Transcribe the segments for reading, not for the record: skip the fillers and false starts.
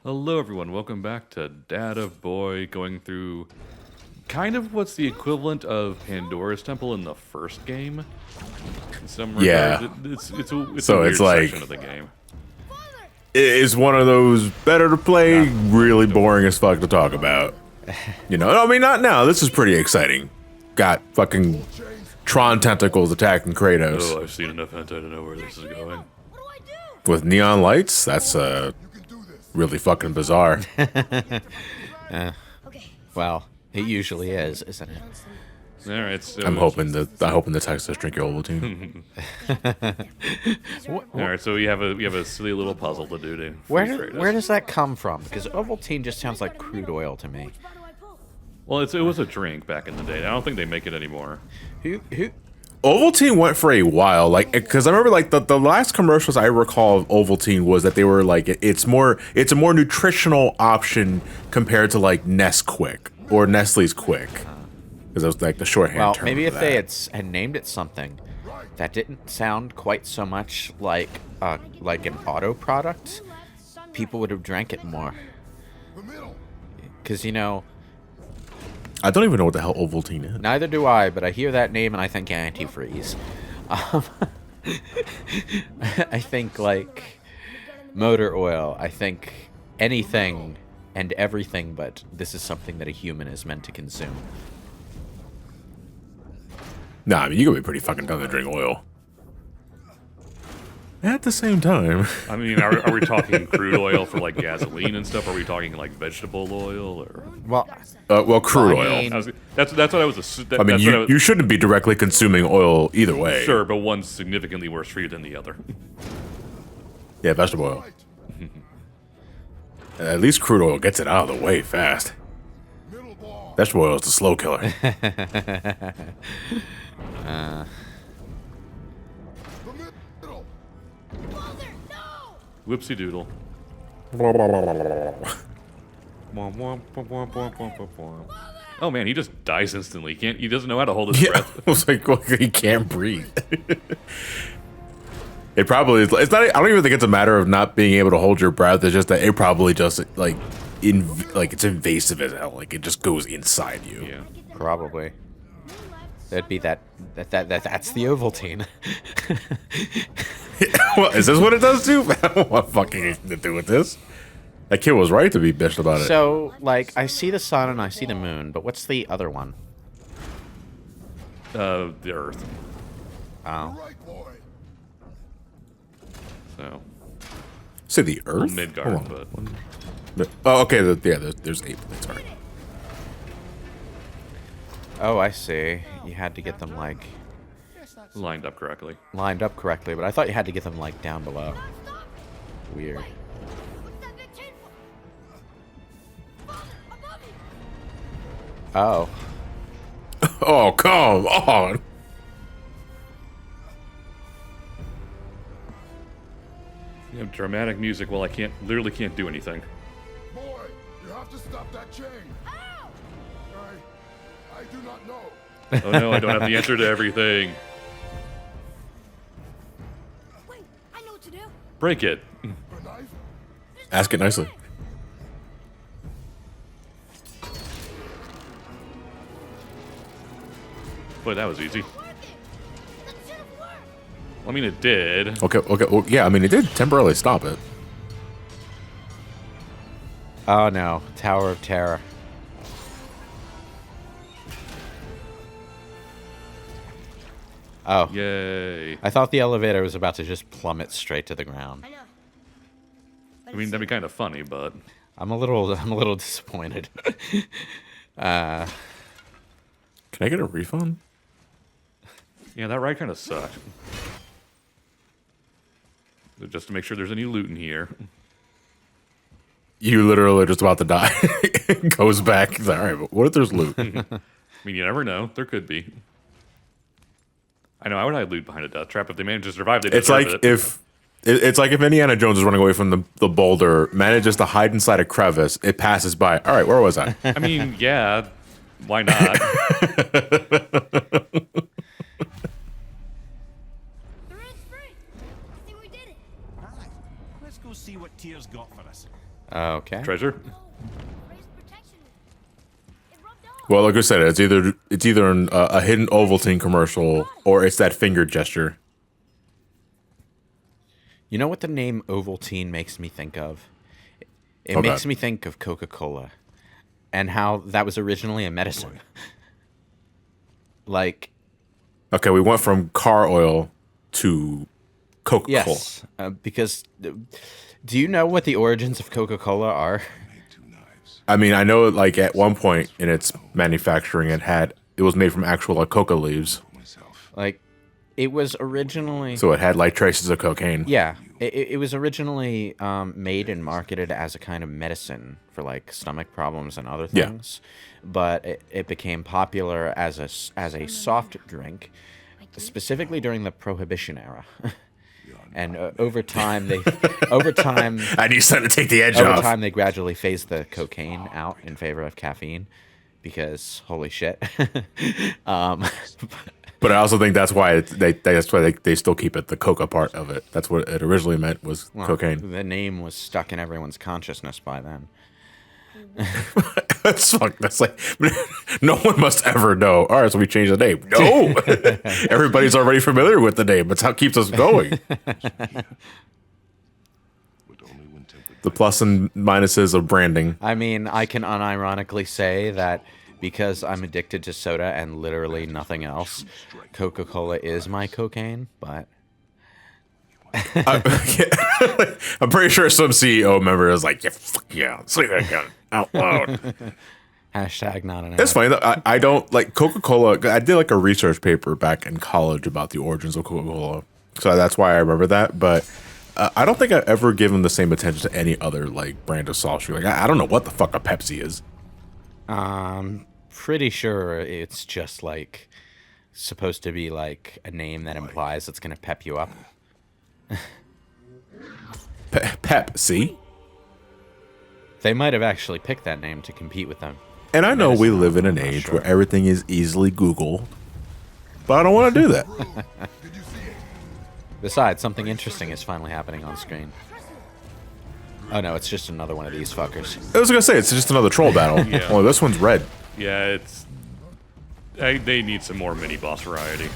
Hello, everyone. Welcome back to Data Boy, going through kind of what's the equivalent of Pandora's Temple in the first game. In some regards, Yeah. It's a weird like section of the game. it's one of those better to play, really boring as fuck to talk about. You know, I mean, not now. This is pretty exciting. Got fucking Tron tentacles attacking Kratos Oh, I've seen enough hentai to know where this is going. with neon lights. That's really fucking bizarre. Well, it usually is, isn't it? All right, so I'm hoping the Texas drink your Ovaltine. All right, so we have a silly little puzzle to do to Where does that come from? Because Ovaltine just sounds like crude oil to me. Well, it was a drink back in the day. I don't think they make it anymore. Who? Ovaltine went for a while, like, because I remember like the last commercials I recall of Ovaltine was that they were like it's a more nutritional option compared to like Nesquik or Nestle's Quick, because it was like the shorthand Well, term maybe for if that. they had named it something that didn't sound quite so much like an auto product, people would have drank it more. Because I don't even know what the hell Ovaltine is. neither do I, but I hear that name and I think antifreeze. I think like motor oil. I think anything and everything, but this is something that a human is meant to consume. Nah, I mean, you could be pretty fucking dumb to drink oil. At the same time, I mean, are we talking crude oil for like gasoline and stuff? Are we talking like vegetable oil or? Well, crude I oil. mean- That's what I was. I mean, you shouldn't be directly consuming oil either way. Sure, but one's significantly worse for you than the other. Yeah, vegetable oil. At least crude oil gets it out of the way fast. Vegetable oil is the slow killer. Whoopsie doodle. Oh man, he just dies instantly. He doesn't know how to hold his Yeah, breath. I was like, well, he can't breathe. It probably is. It's not. I don't even think it's a matter of not being able to hold your breath. It's just that it probably just like it's invasive as hell. Like it just goes inside you. Yeah. Probably. That'd be that's the Ovaltine. Well, is this what it does too? I don't want fucking anything to do with this. That kid was right to be bitched about it. So, like, I see the sun and I see the moon, but what's the other one? The Earth. Oh. So. Say the Earth. Midgard, Hold on. but Oh, okay. There's 8 planets. Sorry. Oh, I see. You had to get them, like, lined up correctly. lined up correctly, but I thought you had to get them, like, down below. Weird. Oh. Oh, come on. You have dramatic music while I literally can't do anything. Boy, you have to stop that chain. Ow! I do not know. Oh no, I don't have the answer to everything. Wait, I know what to do. Break it. A knife? Ask it nicely. Boy, that was easy. Work it. That should have worked. I mean, it did. Okay. Well, yeah. I mean, it did temporarily stop it. Oh, no. Tower of Terror. Oh. Yay. I thought the elevator was about to just plummet straight to the ground. I know. I mean, that'd be kind of funny, but I'm a little disappointed. Can I get a refund? yeah, that ride kind of sucked. Just to make sure there's any loot in here. You literally are just about to die. Goes back. He's like, all right, but what if there's loot? I mean, you never know. There could be. I know, I would hide loot behind a death trap. If they manage to survive, they It's deserve like it. it's like if Indiana Jones is running away from the boulder, manages to hide inside a crevice, it passes by. All right, where was I? I mean, yeah, why not? They're in spring. I think we did it. Right. Let's go see what Tyr's got for us. Okay. treasure. Raised protection. It rubbed off. Well, like I said, it's either a hidden Ovaltine commercial or it's that finger gesture. You know what the name Ovaltine makes me think of? It Okay. makes me think of Coca-Cola and how that was originally a medicine. Like, Okay, we went from car oil to Coca-Cola. yes, because do you know what the origins of Coca-Cola are? I mean, I know like at one point in its manufacturing, it was made from actual like coca leaves, Like, it was originally... so it had like traces of cocaine. Yeah, it was originally made and marketed as a kind of medicine for like stomach problems and other Yeah. things, but it became popular as a soft drink, specifically during the Prohibition era. And over time, I need something to take the edge over off. time they gradually phased the cocaine out in favor of caffeine, because holy shit. But I also think that's why they still keep it the coca part of it. That's what it originally meant was Well, cocaine. The name was stuck in everyone's consciousness by then. That's like no one must ever know. All right, so we changed the name. No, everybody's already familiar with the name. That's how it keeps us going. The plus and minuses of branding. I mean, I can unironically say that because I'm addicted to soda and literally nothing else, Coca-Cola is my cocaine, but... I'm pretty sure some CEO member is like, yeah, fuck yeah, say that again out loud. Hashtag not an It's ad. funny though. I don't like Coca-Cola. I did like a research paper back in college about the origins of Coca-Cola, so that's why I remember that. But I don't think I've ever given the same attention to any other like brand of soft drink. Like I don't know what the fuck a Pepsi is. Pretty sure it's just like supposed to be like a name that implies it's gonna pep you up. Pepsi. They might have actually picked that name to compete with them. And I know we Medicine, live in an I'm not age sure. where everything is easily Googled, but I don't want to do that. Besides, something interesting is finally happening on screen. Oh no, it's just another one of these fuckers. I was gonna say it's just another troll battle. Yeah. Only this one's red. Yeah, they need some more mini boss variety.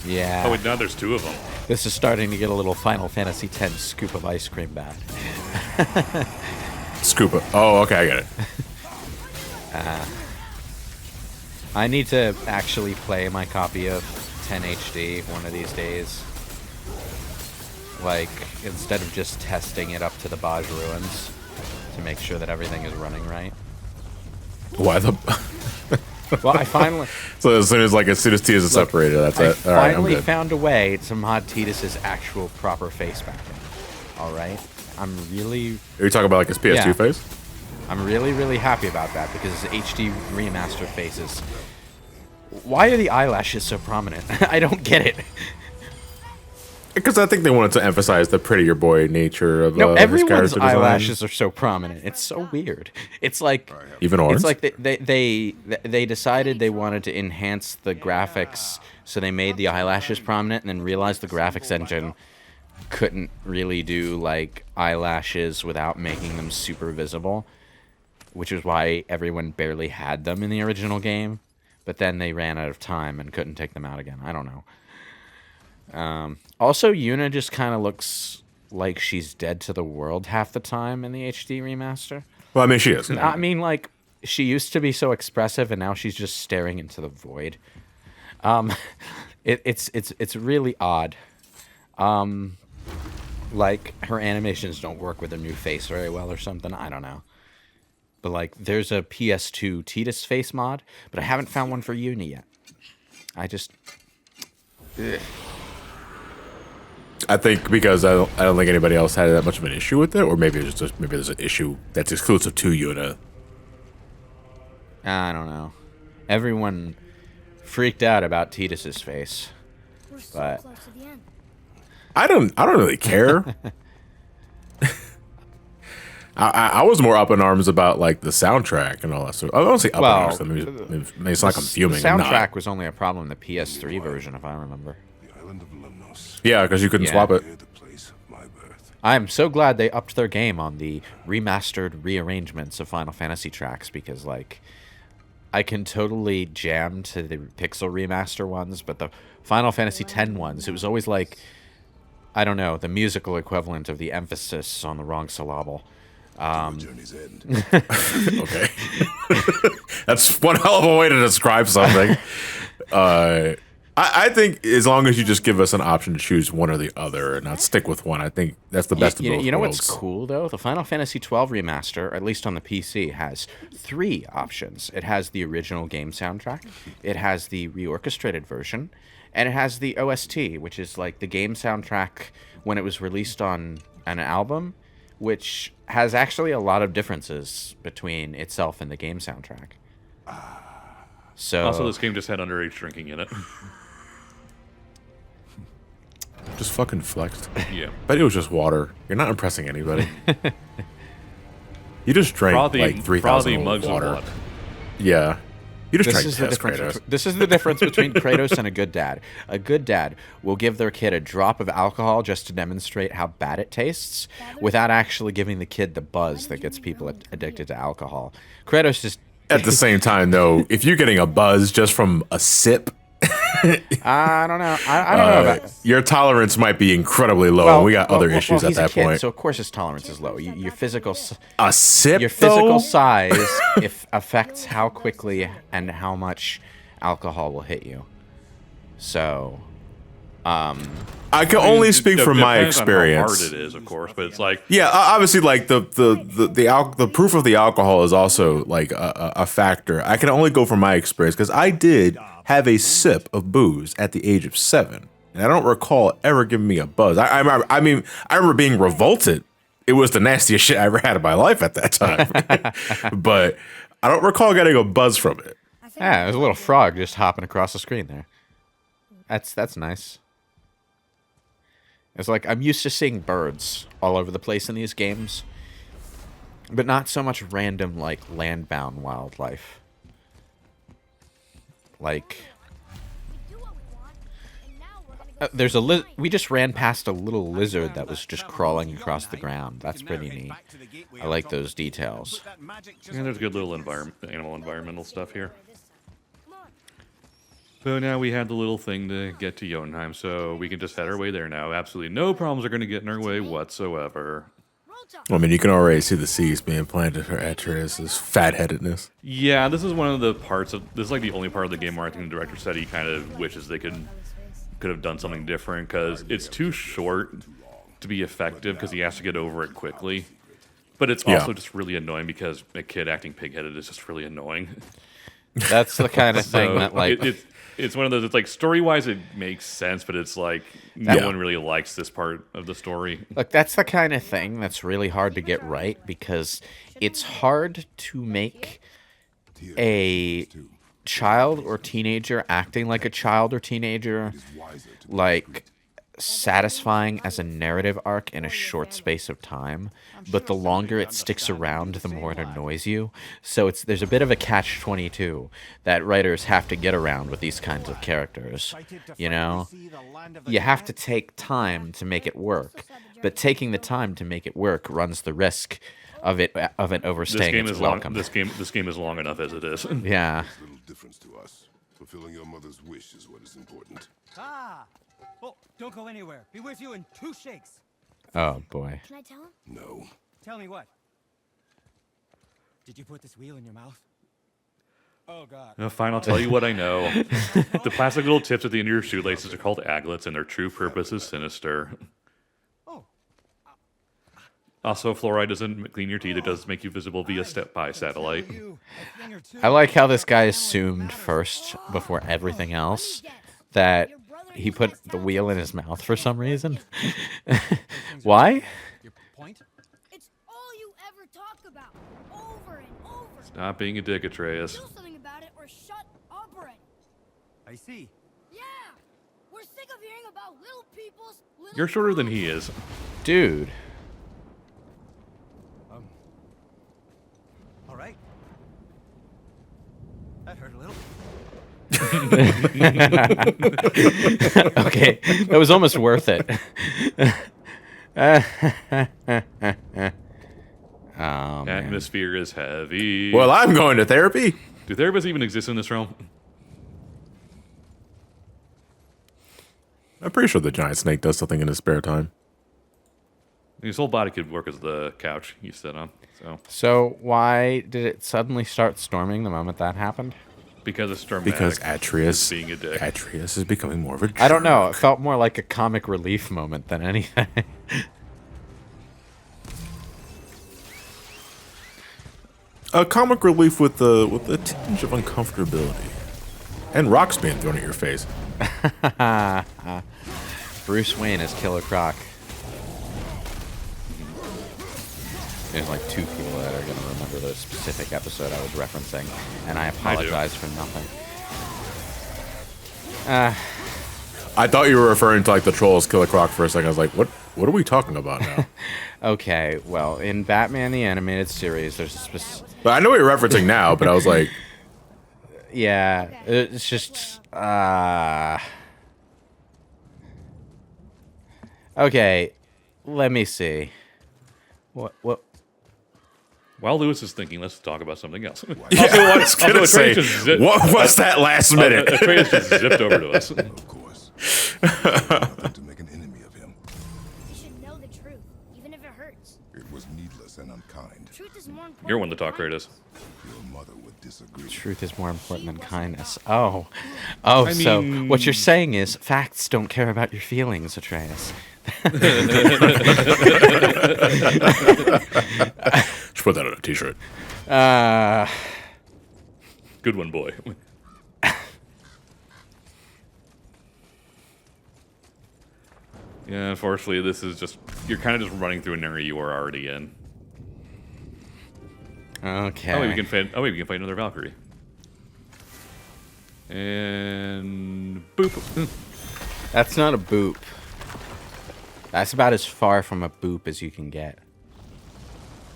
Yeah. Oh, wait, now there's two of them. This is starting to get a little Final Fantasy X scoop of ice cream bad. Scoop it. Oh, okay, I get it. I need to actually play my copy of 10 HD one of these days. Like, instead of just testing it up to the Baj ruins to make sure that everything is running right. Why the? Well, I finally... So as soon as Tidus is Look, separated, that's I it. All right, I'm finally good. found a way to mod Tidus's actual proper face back in. Alright? I'm really Are you talking about like his PS2 Yeah. face? I'm really, really happy about that because HD remastered faces. Why are the eyelashes so prominent? I don't get it. Because I think they wanted to emphasize the prettier boy nature of No, his everyone's character design. eyelashes are so prominent. It's so weird. It's like Even orange. it's like they decided they wanted to enhance the graphics, so they made the eyelashes prominent, and then realized the graphics engine couldn't really do like eyelashes without making them super visible, which is why everyone barely had them in the original game. But then they ran out of time and couldn't take them out again. I don't know. Also, Yuna just kind of looks like she's dead to the world half the time in the HD remaster. Well, I mean, she is. I mean, like, she used to be so expressive, and now she's just staring into the void. It's really odd. Like, her animations don't work with her new face very well or something. I don't know. But, like, there's a PS2 Tidus face mod, but I haven't found one for Yuna yet. I just... Ugh. I think because I don't think anybody else had that much of an issue with it, or maybe it's just maybe there's an issue that's exclusive to Yuna. I don't know. Everyone freaked out about Tidus's face. We're so But- close to the end. I don't really care. I was more up in arms about like the soundtrack and all that stuff. I don't say up in arms. I mean, it's like I'm fuming. The I'm soundtrack not. was only a problem in the PS3 version, if I remember. The island of Lemnos. Yeah, because you couldn't Yeah. swap it. The place of my birth. I'm so glad they upped their game on the remastered rearrangements of Final Fantasy tracks because, like, I can totally jam to the Pixel remaster ones, but the Final Fantasy X ones, it was always like, I don't know, the musical equivalent of the emphasis on the wrong syllable. The journey's end. Okay. That's one hell of a way to describe something. I think as long as you just give us an option to choose one or the other and not stick with one, I think that's the best of both You know worlds. what's cool, though? The Final Fantasy XII remaster, at least on the PC, has 3 options. It has the original game soundtrack, it has the reorchestrated version, and it has the OST, which is like the game soundtrack when it was released on an album, which has actually a lot of differences between itself and the game soundtrack. So Also, this game just had underage drinking in it. Just fucking flexed. Yeah. But it was just water. You're not impressing anybody. You just drank like 3,000 mugs water. of blood. Yeah. You just This drank is, the piss, difference, Kratos. this is the difference between Kratos and a good dad. A good dad will give their kid a drop of alcohol just to demonstrate how bad it tastes without actually giving the kid the buzz that gets people addicted to alcohol. Kratos just... At the same time, though, if you're getting a buzz just from a sip, I don't know. I don't know about... your tolerance might be incredibly low. and we got other issues at he's a that kid, point. so of course his tolerance is low. Your physical... A sip, Your physical though? size affects how quickly and how much alcohol will hit you. So, I can only speak from my Depends on how experience. hard it is, of course, but it's like Yeah, obviously, like the proof of the alcohol is also like a factor. I can only go from my experience because I did have a sip of booze at the age of 7, and I don't recall ever giving me a buzz. I mean, I remember being revolted. It was the nastiest shit I ever had in my life at that time, but I don't recall getting a buzz from it. yeah, there's a little frog just hopping across the screen there. That's nice. It's like I'm used to seeing birds all over the place in these games, but not so much random like land-bound wildlife. Like We do what we want, and now we're gonna go there's we just ran past a little lizard that was just crawling across the ground. That's pretty neat. I like those details. yeah, there's good little environmental stuff here. this time. Come on. So now we had the little thing to get to Jotunheim, so we can just head our way there now. Absolutely no problems are going to get in our way whatsoever. Roll top. I mean, you can already see the seeds being planted for Atreus' fat-headedness. Yeah, this is one of the parts of this is like the only part of the game where I think the director said he kind of wishes they could have done something different because it's too short to be effective because he has to get over it quickly. But it's also just really annoying because a kid acting pig-headed is just really annoying. That's the kind of thing So that like it's one of those. It's like story-wise it makes sense, but it's like no one really likes this part of the story. Look, that's the kind of thing that's really hard to get right because it's hard to make a child or teenager acting like a child or teenager like satisfying as a narrative arc in a short space of time, but the longer it sticks around, the more it annoys you. So there's a bit of a catch-22 that writers have to get around with these kinds of characters. You know, you have to take time to make it work, but taking the time to make it work runs the risk of it This overstaying game its is long. welcome. This game is long enough as it is. Yeah. Little difference to us. Fulfilling your mother's wish is what is important. Ah! Oh, don't go anywhere. Be with you in 2 shakes. Oh boy. Can I tell him? No. Tell me what? Did you put this wheel in your mouth? Oh, God. Fine, I'll tell you what I know. The plastic little tips at the end of your shoelaces are called aglets, and their true purpose is sinister. Oh, Also, fluoride doesn't clean your teeth; it does make you visible via step-by satellite. you. A thing or two. I like how this guy assumed first, before everything else, that he put the wheel in his mouth for some reason. Why? Your point? It's all you ever talk about, over and over. Stop being a dick, Atreus. Do something about it or shut up already. I see. Yeah, we're sick of hearing about little people's little You're shorter than problems. he is. Dude. All right. That hurt a little. Okay, that was almost worth it. Man. Atmosphere is heavy. Well, I'm going to therapy. Do therapists even exist in this realm? I'm pretty sure the giant snake does something in his spare time. His whole body could work as the couch you sit on. So why did it suddenly start storming the moment that happened? Because it's dramatic. Because Atreus, being a dick. Atreus is becoming more of a jerk. I don't know. It felt more like a comic relief moment than anything. A comic relief with a tinge of uncomfortability, and rocks being thrown at your face. Bruce Wayne as Killer Croc. There's like 2 people that are going to remember the specific episode I was referencing, and I apologize for nothing. I thought you were referring to like the Trolls Killer Croc for a second. I was like, what are we talking about now? Okay, well, in Batman the Animated Series, there's a specific... But I know what you're referencing now, but I was like... Yeah, it's just... Okay, let me see. What? While Lewis is thinking, let's talk about something else. Yeah, I was going to say, what was that last minute? Atreus just zipped over to us. Of course. To make an enemy of him. You should know the truth, even if it hurts. It was needless and unkind. Truth is more important. You're one to than talk, Kratos. Your mother would disagree. Truth is more important than kindness. Oh, so mean- what you're saying is facts don't care about your feelings, Atreus. Just put that on a t-shirt. Good one, boy. Yeah, unfortunately, this is just... You're kind of just running through an area you are already in. Okay. Oh, wait, we can fight another Valkyrie. And... Boop. That's not a boop. That's about as far from a boop as you can get.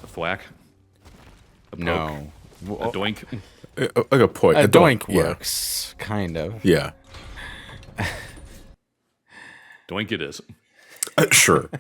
A thwack. A poke. No. A doink. Like a point. A doink yeah. works, kind of. Yeah. Doink it is. Sure.